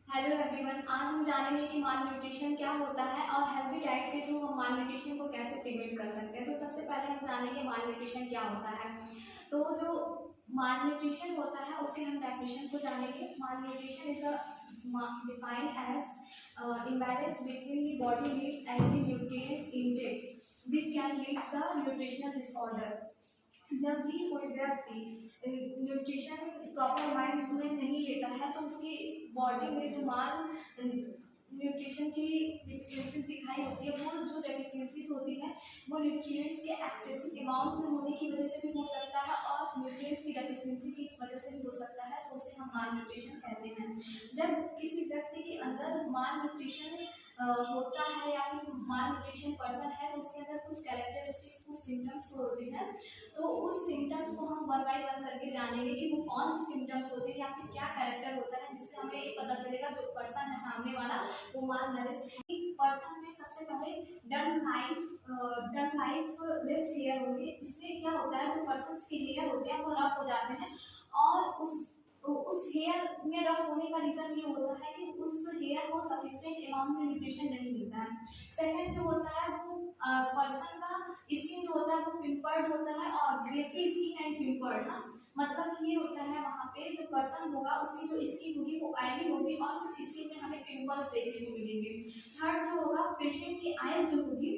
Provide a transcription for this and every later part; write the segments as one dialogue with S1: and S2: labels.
S1: Hello everyone, आज हम जानेंगे कि माल न्यूट्रिशन क्या होता है और हेल्दी डाइट के थ्रू हम माल न्यूट्रिशन को कैसे प्रिवेंट कर सकते हैं। तो सबसे पहले हम जानेंगे माल न्यूट्रिशन क्या होता है। तो जो माल न्यूट्रिशन होता है उसके हम डेफिनेशन को जानेंगे। Malnutrition is defined as imbalance between the body needs and the nutrients intake which can lead the nutritional disorder। जब भी कोई व्यक्ति न्यूट्रिशन प्रॉपर माइंड में नहीं लेता है तो उसकी बॉडी में जो माल न्यूट्रिशन की डिफिशियंसी दिखाई होती है, वो जो डेफिशिएंसीज होती है वो न्यूट्रिएंट्स के एक्सेसिव अमाउंट में होने की वजह से भी हो सकता है और न्यूट्रिएंट्स की डेफिशिएंसी की वजह से भी हो सकता है। तो उसे हम माल न्यूट्रिशन कहते हैं। जब किसी व्यक्ति के अंदर माल न्यूट्रिशन होता है या फिर माल न्यूट्रिशन पर्सन है तो उसके अंदर कुछ कैरेक्टरिस्टिक्स, कुछ सिम्टम्स होते हैं। तो उस सिम्टम्स को हम वन बाय वन करके जानेंगे कि वो कौन से सिम्टम्स होते हैं या फिर क्या कैरेक्टर होता है, जिससे हमें ये पता चलेगा जो पर्सन है सामने वाला वो माल नरिश्ड है। पर्सन में सबसे पहले डन लाइफ लेस हेयर होंगे। इससे क्या होता है, जो पर्सन के हेयर होते हैं वो रफ हो जाते हैं और उस हेयर में रफ होने का रीज़न ये होता है कि उस हेयर को सफिशिएंट अमाउंट में न्यूट्रिशन नहीं मिलता है। सेकंड जो होता है वो पर्सन का स्किन जो होता है वो पिंपल्ड होता है और ग्रेसी स्किन एंड पिंपल्ड। हाँ, मतलब कि ये होता है वहाँ पे जो पर्सन होगा उसकी जो स्किन होगी वो ऑयली होगी और उस स्किन में हमें पिंपल्स देखने को मिलेंगे। थर्ड जो होगा, पेशेंट की आइज जो होगी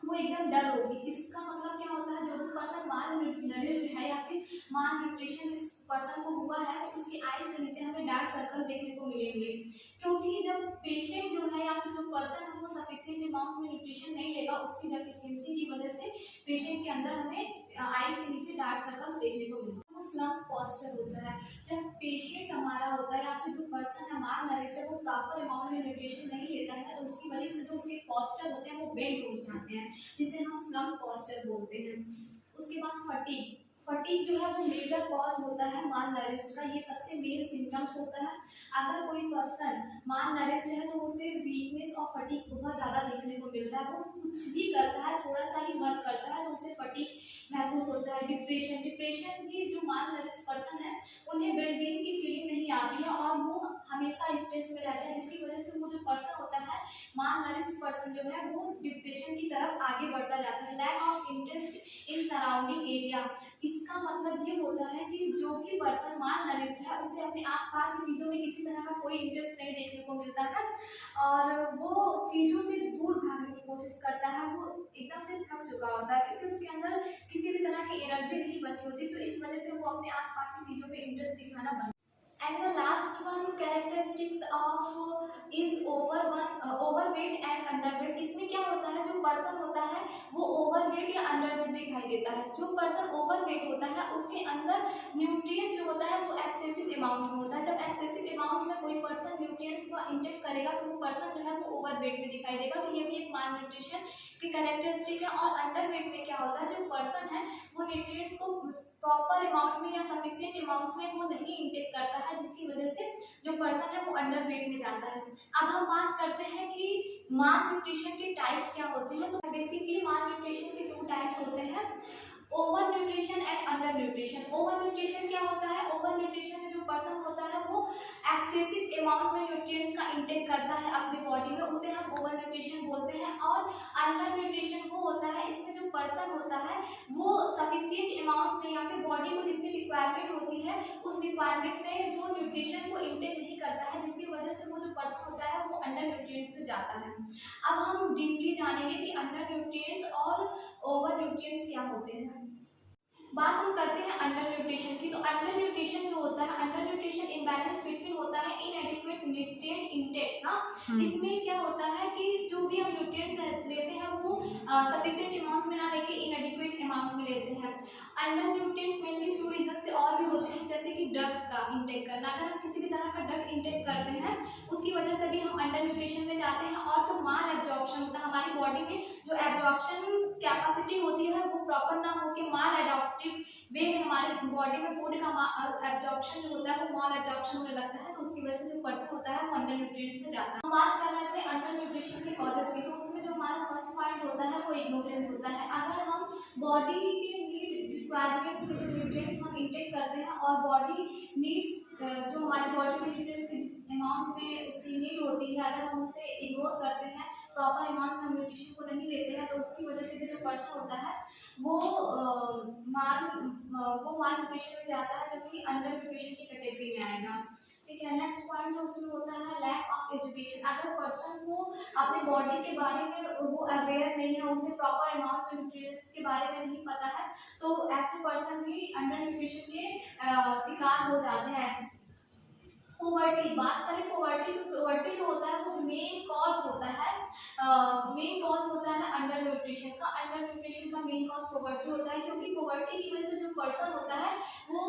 S1: वो एकदम डल होगी। इसका मतलब क्या होता है, जो भी पर्सन माल नरिश्ड है या फिर माल न्यूट्रिशन इस पर्सन को हुआ है तो उसकी आइज के नीचे हमें डार्क सर्कल देखने को मिलेंगे, क्योंकि जब पेशेंट जो है या फिर जो पर्सन है वो सफिशिएंट अमाउंट में न्यूट्रिशन नहीं लेगा, उसकी डेफिशिएंसी की वजह से पेशेंट के अंदर हमें आइज के नीचे डार्क सर्कल्स देखने को मिलेंगे। वो स्लम्प पोस्चर होता है। जब पेशेंट हमारा होता है या फिर जो पर्सन है माल नरिश्ड है वो प्रॉपर अमाउंट में न्यूट्रिशन नहीं लेता है तो उसकी वजह से जो उसके पोस्चर होते हैं वो बेंड हो जाते हैं, जिसे हम स्लम्प पोस्चर बोलते हैं। उसके बाद फटीग फटीग जो है वो मेजर कॉज होता है माल नरिश्ड का। ये सबसे मेन सिम्टम्स होता है। अगर कोई पर्सन माल नरिश्ड है तो उसे वीकनेस और फटीग बहुत ज़्यादा देखने को मिलता है। वो कुछ भी करता है, थोड़ा सा ही वर्क करता है तो उसे फटीग महसूस होता है। डिप्रेशन की जो माल नरिश्ड पर्सन है उन्हें वेलबींग की फीलिंग नहीं आती है और वो हमेशा स्ट्रेस में रहते हैं, जिसकी वजह से वो जो पर्सन होता है माल नरिश्ड पर्सन जो है वो डिप्रेशन की तरफ आगे बढ़ता जाता है। Lack of interest in surrounding area, इसका मतलब ये होता है कि जो भी पर्सन माल नरिश्ड है उसे अपने आसपास की चीज़ों में किसी तरह का कोई इंटरेस्ट नहीं देखने को मिलता है और वो चीज़ों से दूर भागने की कोशिश करता है। वो एकदम से थक चुका होता है क्योंकि उसके अंदर किसी भी तरह की एनर्जी नहीं बची होती, तो इस वजह से वो अपने आसपास की चीज़ों पे इंटरेस्ट दिखाना बंद। And the last one characteristics of is overweight and underweight। इसमें क्या होता है, जो पर्सन होता है वो ओवरवेट या अंडरवेट दिखाई देता है। जो पर्सन ओवरवेट होता है उसके अंदर न्यूट्रिएंट्स जो होता है वो एक्सेसिव अमाउंट में होता है। जब एक्सेसिव अमाउंट में कोई पर्सन न्यूट्रिएंट्स को इंटेक करेगा तो वो पर्सन जो है वो ओवरवेट में दिखाई देगा। तो ये भी एक माल न्यूट्रिशन की कैरेक्टरिस्टिक है। और अंडरवेट में क्या होता है, जो पर्सन है वो न्यूट्रिएंट्स को प्रॉपर अमाउंट में या सफिशिएंट अमाउंट में वो नहीं इंटेक करता है, जिसकी वजह से जो पर्सन है वो अंडरवेट में जाता है। अब हम बात करते हैं कि माल न्यूट्रिशन के टाइप्स क्या होते हैं। तो बेसिकली माल न्यूट्रिशन के 2 टाइप्स होते हैं, over nutrition and under nutrition. Over nutrition क्या होता है, ओवर न्यूट्रिशन में जो पर्सन होता है वो एक्सेसिव अमाउंट में न्यूट्रिएंट्स का इंटेक करता है अपनी बॉडी में, उसे हम ओवर न्यूट्रिशन बोलते हैं। और अंडर न्यूट्रिशन वो होता है, इसमें जो पर्सन होता है वो सफिशिएंट अमाउंट में या फिर बॉडी को जितनी रिक्वायरमेंट होती है उस रिक्वायरमेंट में वो न्यूट्रिशन को इंटेक नहीं करता है, जिसकी वजह से वो जो पर्सन होता है वो अंडर न्यूट्रिएंट्स में जाता है। अब हम डीपली जानेंगे कि अंडर न्यूट्रिएंट्स और ओवर न्यूट्रिएंट्स क्या होते हैं। बात हम करते हैं अंडर न्यूट्रिशन की। तो अंडर न्यूट्रिशन जो होता है, अंडर न्यूट्रिशन इम्बैलेंस बिटवीन होता है इनएडिक्वेट न्यूट्रिएंट इंटेक। हाँ, इसमें क्या होता है कि जो भी हम न्यूट्रिएंट्स लेते हैं वो सफिशिएंट अमाउंट में ना लेके इनएडिक्वेट अमाउंट में लेते हैं। अंडर न्यूट्रिएंट्स मेनली 2 रीजन से और भी होते हैं, जैसे कि ड्रग्स का इंटेक करना। अगर हम किसी भी तरह का ड्रग इंटेक करते हैं उसकी वजह से भी हम अंडर न्यूट्रिशन में जाते हैं। और जो माल एब्जॉर्प्शन होता है, हमारी बॉडी में जो एब्जॉर्प्शन कैपेसिटी होती है वो प्रॉपर ना होकर माल एडॉप्टिव वे में हमारे बॉडी में फूड का एब्जॉर्प्शन जो होता है वो माल एब्जॉर्प्शन होने लगता है, तो उसकी वजह से जो पर्सन होता है वो अंडर न्यूट्रिएंट्स में जाता है। हम बात कर रहे थे अंडर न्यूट्रिशन के कॉजेस की, तो उसमें जो हमारा फर्स्ट पॉइंट होता है वो इग्नोरेंस होता है। अगर हम बॉडी के नीड रिक्वायरमेंट में जो न्यूट्रिएंट्स हम इंटेक करते हैं और बॉडी नीड्स जो हमारी बॉडी में न्यूट्रिएंट्स के जिस अमाउंट में उसकी नीड होती है, अगर हम उसे इग्नोर करते हैं, प्रॉपर अमाउंट में हम न्यूट्रिशन को नहीं लेते हैं, तो उसकी वजह से भी जो पर्सन होता है वो माल न्यूट्रिशन में जाता है, जो कि अंडर न्यूट्रिशन की कैटेगरी में आएगा। ठीक है, नेक्स्ट पॉइंट जो उसमें होता है लैक ऑफ एजुकेशन। अगर पर्सन को अपने बॉडी के बारे में वो अवेयर नहीं है, उसे प्रॉपर अमाउंट में न्यूट्रिएंट्स के बारे में नहीं पता है, तो ऐसे पर्सन भी अंडर न्यूट्रिशन के शिकार हो जाते हैं। पोवर्टी, बात करें पोवर्टी, तो पोवर्टी जो होता है वो मेन कॉज होता है, अंडर न्यूट्रिशन का। अंडर न्यूट्रिशन का मेन कॉज पोवर्टी होता है, क्योंकि पोवर्टी की वजह से जो पर्सन होता है वो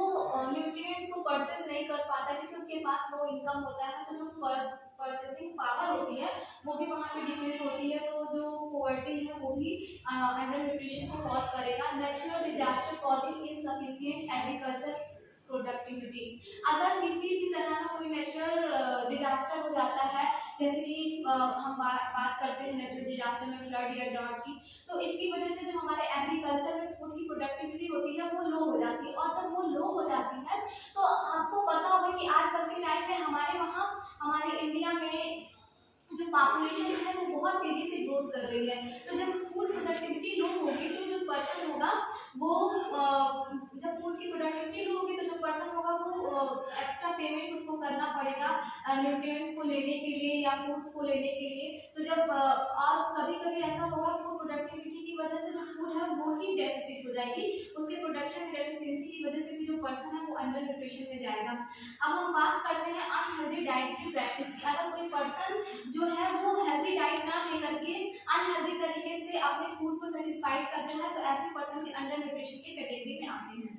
S1: न्यूट्रिएंट्स को परचेस नहीं कर पाता, क्योंकि उसके पास लो इनकम होता है, तो जो परचेसिंग पावर होती है वो भी वहाँ पे डिक्रीज होती है, तो जो पोवर्टी है वो भी अंडर न्यूट्रिशन को कॉज करेगा। Natural disaster causing insufficient agriculture productivity. अगर किसी भी तरह का कोई नेचुरल डिजास्टर हो जाता है, जैसे कि हम बात करते हैं नेचुरल डिजास्टर में फ्लड या ड्रॉट की, तो इसकी वजह से जो हमारे एग्रीकल्चर में फूड की प्रोडक्टिविटी होती है वो लो हो जाती है, और जब वो लो हो जाती है तो आपको पता होगा कि आजकल के टाइम में हमारे इंडिया में जो पॉपुलेशन है वो बहुत तेजी से ग्रोथ कर रही है, तो जब फूड प्रोडक्टिविटी लो होगी तो जो पर्सन होगा वो जब फूड की प्रोडक्टिविटी लो होगी तो जो पर्सन होगा वो एक्स्ट्रा पेमेंट उसको करना पड़ेगा न्यूट्रिएंट्स को लेने के लिए या फूड्स को लेने के लिए। तो जब और कभी कभी ऐसा होगा फूड प्रोडक्टिविटी की वजह से जो फूड है वो ही डेफिसिट हो जाएगी, उसके प्रोडक्शन में डेफिशिएंसी की वजह से भी जो पर्सन है वो अंडर न्यूट्रिशन में जाएगा। अब हम बात करते हैं अनहेल्दी डाइटरी प्रैक्टिस की। अगर कोई पर्सन जो है वो हेल्दी डाइट ना लेकर के अनहेल्दी तरीके से अपने फूड को सेटिस्फाइड करता है, तो ऐसे पर्सन के अंडर न्यूट्रिशन की कैटेगरी में आते हैं।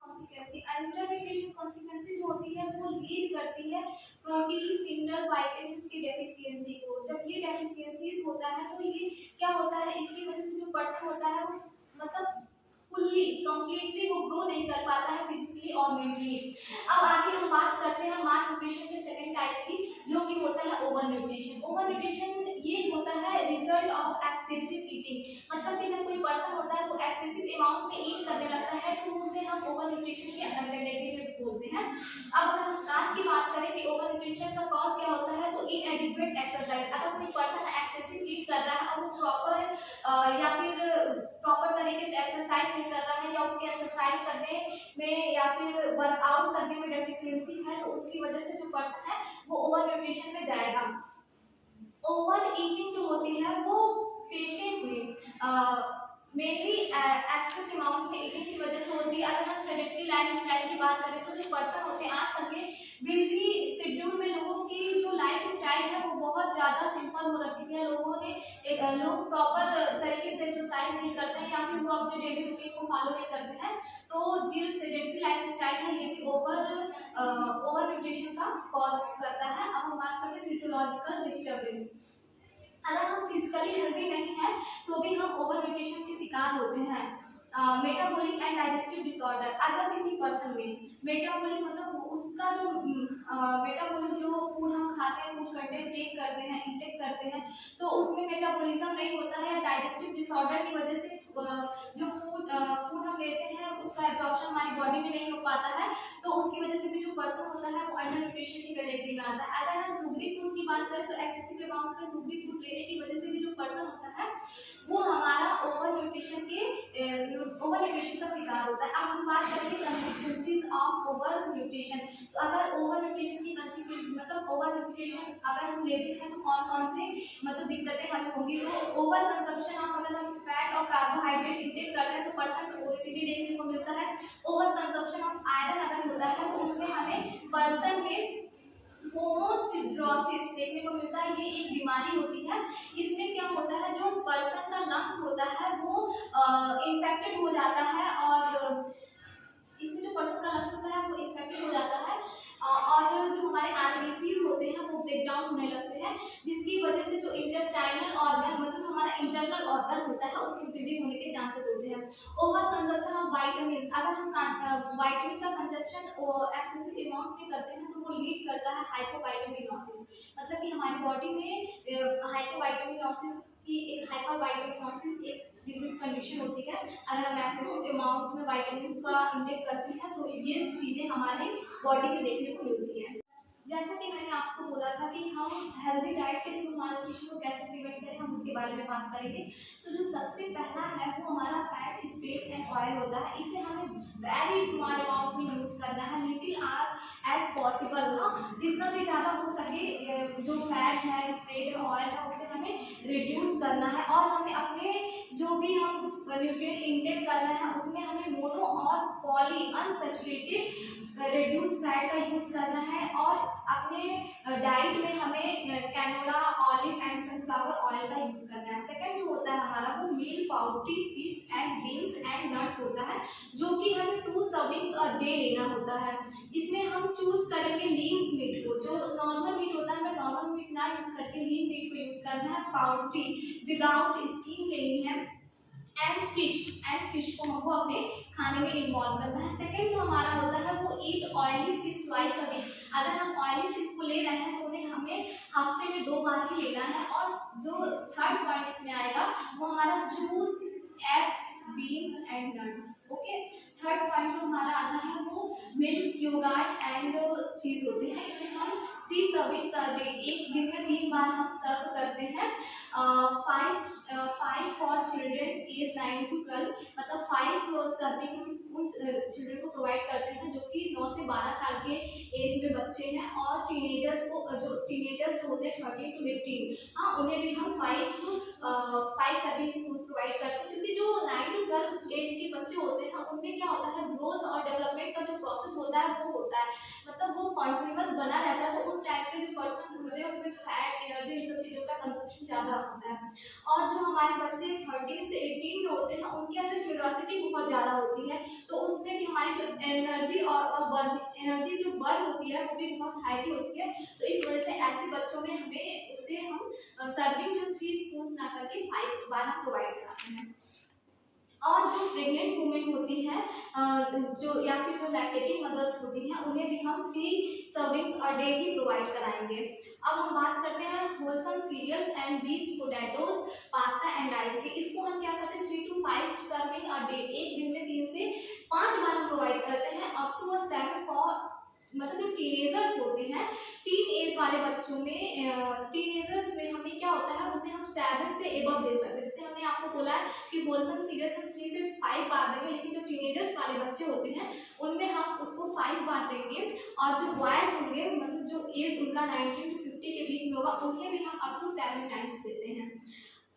S1: कॉन्सिक्वेंसी, अंडर न्यूट्रिशन कॉन्सिक्वेंसी जो होती है वो लीड करती है प्रोटीन, मिनरल, विटामिन्स की डेफिशिएंसी को। जब ये डेफिशिएंसीज होता है तो ये क्या होता है, इसकी वजह से जो पर्सन होता है वो मतलब फुल्ली कंप्लीटली वो ग्रो नहीं कर पाता है फिजिकली और मेंटली। अब आगे हम बात करते हैं माल न्यूट्रिशन के सेकंड टाइप की, जो कि होता है ओवर न्यूट्रिशन। ओवर न्यूट्रिशन ये होता है रिजल्ट ऑफ एक्सेसिव ईटिंग, मतलब कि जब कोई पर्सन होता है वो एक्सेसिव अमाउंट में ईट करने लगता है तो उसे हम ओवर न्यूट्रिशन के कैटेगरी में बोलते हैं। अब अगर हम काज की बात करें कि ओवर न्यूट्रिशन का कॉज क्या होता है, तो इनएडिक्वेट एक्सरसाइज। अगर कोई पर्सन एक्सेसिव ईट कर रहा है और वो प्रॉपर या फिर प्रॉपर तरीके से एक्सरसाइज नहीं कर रहा है, या उसके एक्सरसाइज करने में या फिर वर्कआउट करने में डेफिशिएंसी है, तो उसकी वजह से जो पर्सन है वो ओवर न्यूट्रिशन में जाएगा। ओवर ईटिंग जो होती है वो पेशेंट में मेनली एक्सेस अमाउंट में ईटिंग की वजह से होती है। अगर हम सेडेंटरी लाइफ स्टाइल की बात करें तो जो पर्सन होते हैं आजकल के बिजी शेड्यूल में लोगों की जो लाइफ स्टाइल है वो बहुत ज़्यादा सिंपल हो रखी है। लोग प्रॉपर तरीके से एक्सरसाइज नहीं करते हैं, या फिर वो अपने डेली रूटीन को फॉलो नहीं करते हैं, तो जो सेडेंटरी लाइफ स्टाइल है ये भी ओवर न्यूट्रिशन का कॉज करता है। अब हम बात करते हैं फिजियोलॉजिकल डिस्टर्बेंस। अगर हम फिजिकली हेल्दी नहीं है तो भी हम ओवर न्यूट्रिशन के शिकार होते हैं। Metabolic and digestive disorder. अगर किसी पर्सन में मेटाबॉलिक मतलब उसका जो मेटाबॉलिक जो फूड हम खाते हैं, फूड कंटेंट इंटेक करते हैं, तो उसमें मेटाबॉलिज्म नहीं होता है, या डाइजेस्टिव डिसऑर्डर की वजह से जो फूड हम लेते हैं उसका एब्जॉर्प्शन हमारी बॉडी में नहीं हो पाता है, तो उसकी वजह से भी जो पर्सन होता है वो अंडर न्यूट्रिशन की कैटेगरी में आता है। अगर हम सुगरी फूड की बात करें तो एक्सेसिव अमाउंट में सुगरी फूड लेने की वजह से भी जो पर्सन होता है वो हमारा ओवर न्यूट्रिशन का शिकार होता है। अब हम बात करेंगे कंसिक्वेंसेस ऑफ ओवर न्यूट्रिशन। तो अगर ओवर न्यूट्रिशन की कंसिक्वेंस मतलब ओवर न्यूट्रिशन अगर हम लेते हैं तो कौन कौन से मतलब दिक्कतें हमें होंगी। तो ओवर कंजप्शन ऑफ, अगर हम फैट और कार्बोहाइड्रेट इंटेक करते हैं तो पर्सन को ओबेसिटी देखने को मिलता है। ओवर कंजप्शन ऑफ आयरन अगर होता है तो उसमें हमें पर्सन में होमोसिड्रोसिस देखने को मिलता है। ये एक बीमारी होती है, इसमें क्या होता है जो पर्सन का लंग्स होता है वो इन्फेक्टेड हो जाता है, और इसमें जो पर्सन का लंग्स होता है वो इन्फेक्टेड हो जाता है, और जो हमारे आर्टरीज होते हैं वो ब्रेक डाउन होने लगते हैं, जिसकी वजह से जो इंटेस्टाइनल ऑर्गन मतलब हमारा इंटरनल ऑर्गन होता है उसकी ब्लीडिंग होने के चांसेस होते हैं। ओवर कंजप्शन ऑफ वाइटामिन, अगर हम वाइटामिन का कंजप्शन एक्सेसिव अमाउंट में करते हैं तो वो लीड करता है हाइपोवाइटामिनोसिस, मतलब कि हमारी बॉडी में हाइपोवाइटामिनोसिस एक डिजीज कंडीशन होती है। अगर हम एक्सेसिव अमाउंट में वाइटामिन का इंटेक करते हैं तो ये चीज़ें हमारी बॉडी में देखने को मिलती है। जैसा कि मैंने आपको बोला था कि हम हेल्दी डाइट के थ्रू माल न्यूट्रिशन को कैसे प्रिवेंट करें, हम उसके बारे में बात करेंगे। तो जो सबसे पहला है वो हमारा फैट, स्पेस एंड ऑयल होता है। इसे हमें वेरी स्मॉल अमाउंट में यूज़ करना है, लिटिल आर एज पॉसिबल ना, जितना भी ज़्यादा हो सके जो फैट है, स्प्रेड है, ऑयल है, उसे हमें रिड्यूस करना है। और हमें अपने जो भी हम न्यूट्रिएंट इनटेक कर रहे हैं उसमें हमें मोनो और पॉली अनसैचुरेटेड रिड्यूस फैट का यूज़ करना है। और अपने डाइट में हमें canola, olive and sunflower oil का यूज़ करना है। सेकंड जो होता है हमारा वो meat, poultry, fish and beans and nuts होता है, जो कि हमें 2 सर्विंग्स अ डे लेना होता है। इसमें हम चूज़ करेंगे लीन मीट को, जो नॉर्मल मीट होता है हमें नॉर्मल मीट ना यूज़ करके लीन मीट को यूज़ करना है। पाउडरी विदाउट स्किन लेनी है, एंड फिश को हमको अपने खाने में इन्वॉल्व करना है। सेकेंड जो हमारा होता है वो eat oily fish twice a week. अगर हम ऑयली फिश को ले रहे हैं तो उन्हें हमें हफ्ते में 2 बार ही लेना है। और जो थर्ड पॉइंट इसमें आएगा वो हमारा juice, eggs, beans and nuts. Okay, third point जो हमारा आता है वो मिल्क, योगर्ट एंड चीज़ होते हैं। इसे हम 3 सर्विंग्स अ डे, एक दिन में 3 बार हम सर्व करते हैं। 5 फॉर चिल्ड्रेन एज 9 to 12, मतलब 5 सर्विंग उन चिल्ड्रेन को प्रोवाइड करते हैं जो कि 9 से 12 साल के एज में बच्चे हैं। और टीनेजर्स जो होते हैं 13 to 15, हाँ, उन्हें भी हम 5 सर्विंग स्पून प्रोवाइड करते हैं। क्योंकि जो 9 to 12 एज के बच्चे होते हैं उनमें क्या होता है, ग्रोथ और डेवलपमेंट का जो प्रोसेस होता है वो होता है, मतलब वो कॉन्टिन्यूअस बना रहता है। तो उस टाइप के जो पर्सन होते हैं उसमें फैट, एनर्जी, इन सब चीज़ों का कंजप्शन ज़्यादा होता है। और जो हमारे बच्चे 13 से 18 में होते हैं उनके अंदर क्यूरियोसिटी बहुत ज़्यादा होती है, तो उसमें भी हमारी जो एनर्जी एनर्जी जो बर्न होती है वो भी बहुत हाईली होती है। तो इस वजह से ऐसे बच्चों में हमें उसे हम सर्विंग जो 3 स्पून ना करके 5 बार हम प्रोवाइड कराते हैं। और जो प्रेग्नेंट वुमेन होती हैं जो या फिर जो लैक्टेटिंग मदर्स होती हैं उन्हें भी हम 3 servings a day he provide कराएंगे। अब हम बात करते हैं होलसम सीरियल्स एंड बीज पोटैटोज, पास्ता एंड राइस के। इसको हम क्या करते हैं 3 to 5 सर्विंग अ डे, एक दिन में 3 से 5 बार हम प्रोवाइड करते हैं। अप टू 7 फॉर, मतलब जो टीनेजर्स होते हैं, टीन एज वाले बच्चों में, टीनेजर्स में हमें क्या होता है उसे हम 7 से एबव दे सकते हैं। जैसे हमने आपको बोला है कि होलसम सीरियस हम 3 से 5 बार देंगे, लेकिन जो टीनेजर्स वाले बच्चे होते हैं उनमें हम उसको 5 बार देंगे। और जो बॉयज होंगे, मतलब जो एज उनका 19 to 50 के बीच में होगा, उन्हें भी हम अप टू 7 टाइम्स देते हैं।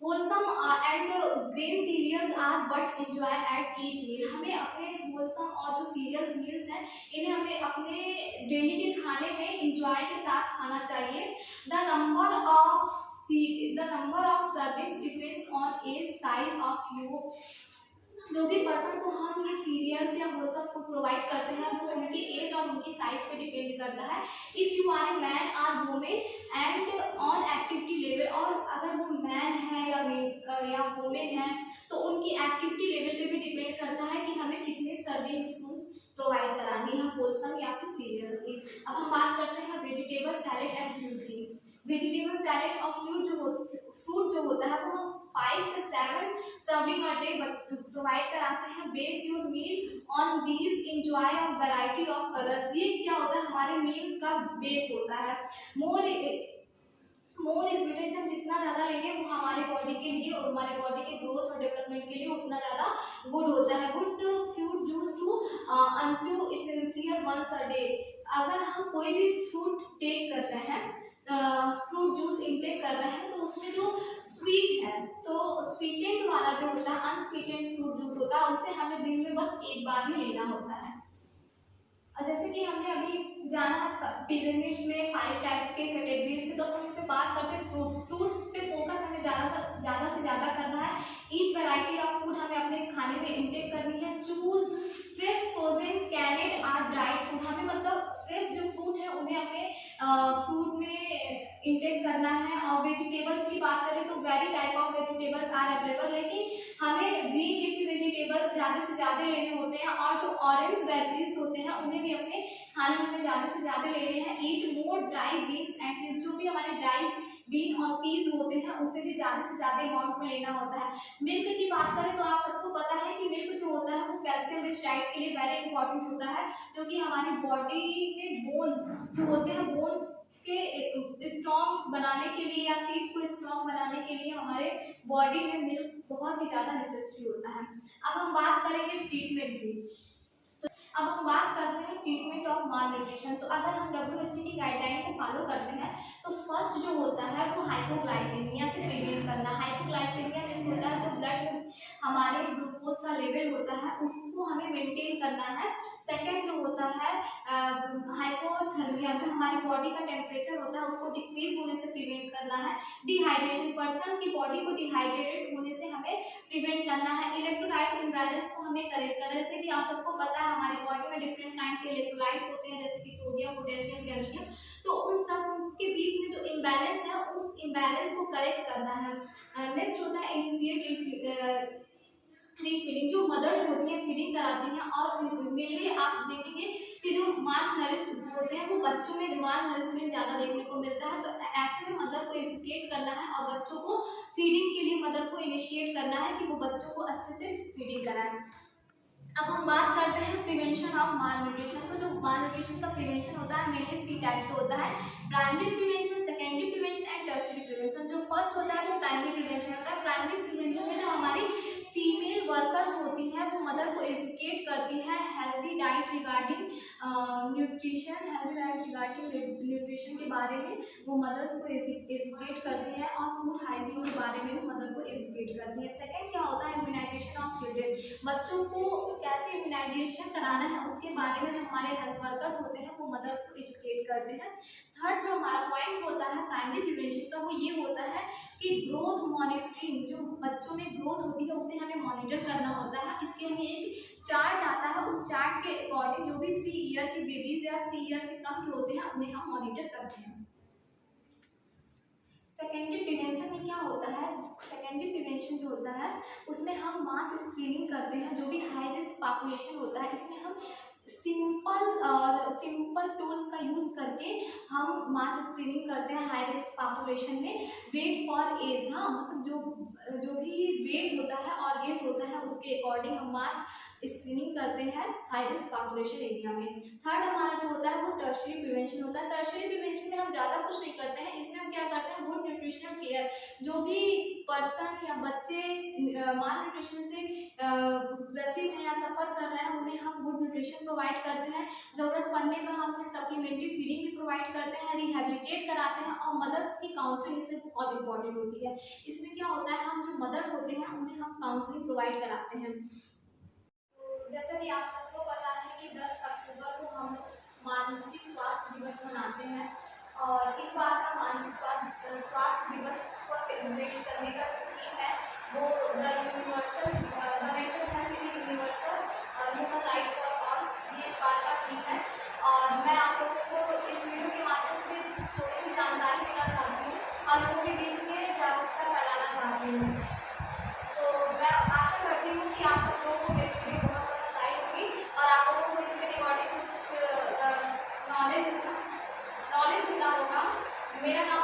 S1: Wholesome and grain cereals are but enjoy at each meal. हमें अपने होलसम और जो सीरियल्स मील्स हैं इन्हें हमें अपने डेली के खाने में इंजॉय के साथ खाना चाहिए। The number of servings depends on age, size of you. जो भी पर्सन को हम ये सीरियल्स या होलसम फूड प्रोवाइड करते हैं वो उनके एज और उनकी साइज पे डिपेंड करता है। If you are a man are women and on activity level, और अगर वो मैन है या वुमेन है तो उनकी एक्टिविटी लेवल पे भी डिपेंड करता है कि हमें कितने सर्विंग स्पून प्रोवाइड करानी है होलसम या फिर सीरियल्स की। अब हम बात करते हैं वेजिटेबल सैलेड एंड फ्रूट की। वेजिटेबल सैलेड और फ्रूट जो होता है वो हम 5 से 7 सर्विंग अ डे प्रोवाइड कराते हैं। Base your meal on these, enjoy a variety of colours. ये क्या होता है, हमारे मील्स का बेस होता है। मोर इज बेटर, से हम जितना ज़्यादा लेंगे वो हमारे बॉडी के लिए और हमारे बॉडी के ग्रोथ और डेवलपमेंट के लिए उतना ज़्यादा गुड होता है। Good fruit juice to consume essential once a day. अगर हम कोई भी फ्रूट टेक कर रहे हैं, फ्रूट जूस इनटेक कर रहे हैं, तो उसमें जो स्वीट है, तो स्वीटेंड वाला जो होता है, अनस्वीटेंड फ्रूट जूस होता है, उसे हमें दिन में बस एक बार ही लेना होता है। जैसे कि हमने अभी जाना है पिरामिड्स में 5 टाइप्स के कैटेगरीज थे, तो हम इस पे बात करते हैं फ्रूट्स पे फोकस हमें ज़्यादा से ज़्यादा करना है। ईच वैरायटी ऑफ फूड हमें अपने खाने में इंटेक करनी है। चूज फ्रेश, फ्रोजन, कैनेड और ड्राइड फूड। हमें मतलब फ्रेश जो फूड है उन्हें अपने फूड में इंटेक करना है। और वेजिटेबल्स की बात करें तो very type of vegetables are available, लेकिन हमें ग्रीन लीफी वेजिटेबल्स ज़्यादा से ज़्यादा लेने होते हैं। और जो ऑरेंज वेजीज होते हैं उन्हें भी अपने खाने में हमें ज़्यादा से ज़्यादा लेने हैं। ईट मोर ड्राई बीन्स एंड पीस। जो भी हमारे ड्राई बीन और पीस होते हैं उसे भी ज़्यादा से ज़्यादा अमाउंट में लेना होता है। मिल्क की बात करें तो आप सबको पता है कि मिल्क जो होता है वो कैल्शियम रिच डाइट के लिए वेरी इंपॉर्टेंट होता है, जो कि हमारी बॉडी के बोन्स जो होते हैं, बोन्स के स्ट्रॉन्ग बनाने के लिए या टीथ को स्ट्रॉन्ग बनाने के लिए हमारे बॉडी में मिल्क बहुत ही ज़्यादा नेसेसरी होता है। अब हम बात करेंगे ट्रीटमेंट की। अब हम बात करते हैं ट्रीटमेंट ऑफ माल न्यूट्रिशन। तो अगर हम WHO की गाइडलाइन को फॉलो करते हैं तो फर्स्ट जो होता है वो हाइपोग्लाइसेमिया से प्रिवेंट करना। हाइपोग्लाइसेमिया मीन्स होता है जो ब्लड में हमारे ग्लूकोज का लेवल होता है उसको हमें मेंटेन करना है। सेकेंड जो होता है हाइपोथर्मिया, जो हमारी बॉडी का टेम्परेचर होता है उसको डिक्रीज होने से प्रिवेंट करना है। डिहाइड्रेशन, पर्सन की बॉडी को डिहाइड्रेटेड होने से हमें प्रिवेंट करना है। इलेक्ट्रोलाइट इम्बैलेंस को हमें करेक्ट करना है। जैसे कि आप सबको पता है हमारी बॉडी में डिफरेंट काइंड के इलेक्ट्रोलाइट्स होते हैं, जैसे कि सोडियम, पोटेशियम, कैल्शियम। तो उन सब के बीच में जो इम्बैलेंस है उस इम्बैलेंस को करेक्ट करना है। नेक्स्ट होता है इनिशिएट फीडिंग। जो मदर्स होती हैं फीडिंग कराती हैं, और मेनली आप देखेंगे कि जो माल नरिश होते हैं वो बच्चों में माल नरिशमेंट ज़्यादा देखने को मिलता है। तो ऐसे में मदर को एजुकेट करना है और बच्चों को फीडिंग के लिए मदर को इनिशिएट करना है कि वो बच्चों को अच्छे से फीडिंग कराएं। अब हम बात करते हैं प्रिवेंशन ऑफ माल न्यूट्रिशन। तो जो माल न्यूट्रिशन का प्रिवेंशन होता है मेनली 3 टाइप से होता है: primary prevention, secondary prevention and tertiary prevention. जो फर्स्ट होता है वो प्राइमरी प्रिवेंशन होता है। प्राइमरी प्रिवेंशन में जो हमारी फीमेल वर्कर्स होती हैं वो मदर को एजुकेट करती है healthy diet regarding nutrition, healthy diet regarding nutrition के बारे में वो मदर्स को एजुकेट करती है, और फूड हाइजीन के बारे में भी मदर को एजुकेट करती है। सेकेंड क्या होता है इम्यूनाइजेशन ऑफ चिल्ड्रेन। बच्चों को कैसे इम्यूनाइजेशन कराना है उसके बारे में जो हमारे हेल्थ वर्कर्स होते हैं वो मदर को एजुकेट करते हैं। थर्ड जो हमारा पॉइंट होता है प्राइमरी प्रिवेंशन का वो ये होता है कि ग्रोथ मॉनिटरिंग। जो बच्चों में ग्रोथ होती है उसे हमें मॉनिटर करना होता है। इसके लिए एक चार्ट आता है, उस चार्ट के अकॉर्डिंग जो भी 3 ईयर के बेबीज या 3 ईयर से कम के होते हैं उन्हें हम मॉनिटर करते हैं। सेकेंडरी प्रिवेंशन में क्या होता है, सेकेंडरी प्रिवेंशन जो होता है उसमें हम मास स्क्रीनिंग करते हैं। जो भी हाई रिस्क पॉपुलेशन होता है इसमें हम सिंपल टूल्स का यूज़ करके हम मास स्क्रीनिंग करते हैं हाई रिस्क पॉपुलेशन में। वेट फॉर एज, हाँ मतलब जो भी वेट होता है और एज होता है उसके अकॉर्डिंग हम मास स्क्रीनिंग करते हैं हाई रिस्क पॉपुलेशन एरिया में। थर्ड हमारा जो होता है वो टर्शियरी प्रिवेंशन होता है। टर्शियरी प्रिवेंशन में हम ज़्यादा कुछ नहीं करते हैं, इसमें हम क्या करते हैं गुड न्यूट्रिशनल केयर। जो भी पर्सन या बच्चे माल न्यूट्रिशन से ग्रसित हैं या सफ़र कर रहे हैं उन्हें हम गुड न्यूट्रिशन प्रोवाइड करते हैं। ज़रूरत पड़ने पर हम उन्हें सप्लीमेंट्री फीडिंग भी प्रोवाइड करते हैं, रिहेबिलिटेट कराते हैं, और मदर्स की काउंसलिंग इससे बहुत इंपॉर्टेंट होती है। इसमें क्या होता है हम जो मदर्स होते हैं उन्हें हम काउंसलिंग प्रोवाइड कराते हैं। जैसा कि आप सबको पता है कि 10 अक्टूबर को हम मानसिक स्वास्थ्य दिवस मनाते हैं, और इस बार का मानसिक स्वास्थ्य दिवस को सेलिब्रेट करने का थीम है वो the mental health is universal human right for all. ये इस बार का थीम है, और मैं आप लोगों को इस वीडियो के माध्यम से थोड़ी सी जानकारी देना चाहती हूँ और लोगों के बीच में जागरूकता फैलाना चाहती हूँ। तो मैं आशा करती हूँ कि आप सब लोगों को मेरी वीडियो बहुत पसंद आई होगी और आप लोगों को इसके रिगार्डिंग कुछ नॉलेज मिला होगा। मेरा नाम